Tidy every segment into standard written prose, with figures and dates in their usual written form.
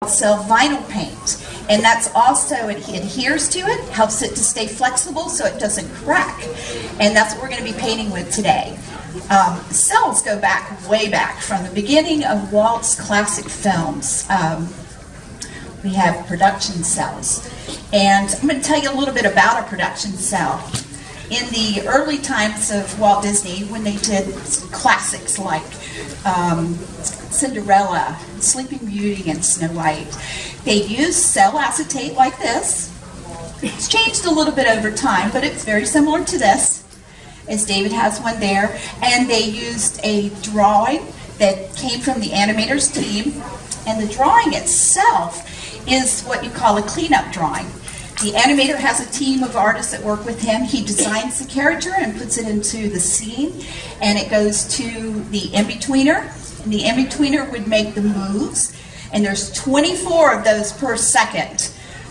sell vinyl paint, and that's also, it adheres to it, helps it to stay flexible so it doesn't crack, and that's what we're going to be painting with today. Cells go back, way back, from the beginning of Walt's classic films. We have production cells, and I'm going to tell you a little bit about a production cell. In the early times of Walt Disney, when they did classics like Cinderella, Sleeping Beauty, and Snow White, they used cell acetate like this. It's changed a little bit over time, but it's very similar to this, as David has one there. And they used a drawing that came from the animator's team, and the drawing itself is what you call a cleanup drawing. The animator has a team of artists that work with him. He designs the character and puts it into the scene, and it goes to the in-betweener, and the in-betweener would make the moves, and there's 24 of those per second.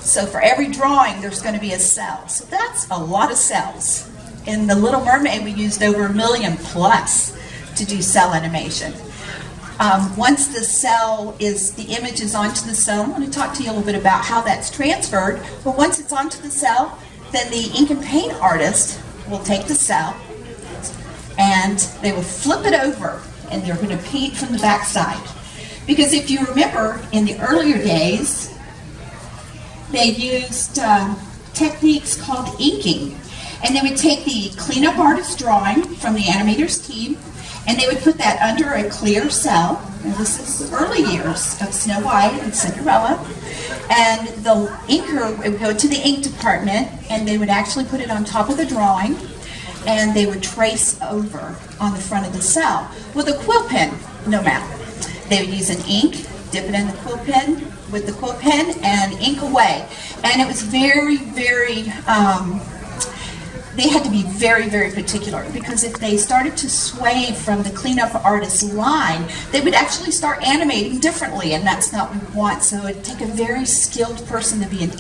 So for every drawing, there's going to be a cell. So that's a lot of cells. In the Little Mermaid, we used over 1 million plus to do cell animation. Once the image is onto the cell, I'm going to talk to you a little bit about how that's transferred. But once it's onto the cell, then the ink and paint artist will take the cell and they will flip it over, and they're going to paint from the back side. Because if you remember, in the earlier days, they used techniques called inking. And they would take the cleanup artist drawing from the animator's team, and they would put that under a clear cell. And this is the early years of Snow White and Cinderella. And the inker would go to the ink department, and they would actually put it on top of the drawing, and they would trace over on the front of the cell with a quill pen, no matter. They would use an ink, dip it in the quill pen with the quill pen, and ink away. And it was very, very they had to be very, very particular, because if they started to sway from the cleanup artist's line, they would actually start animating differently, and that's not what we want. So it'd take a very skilled person to be an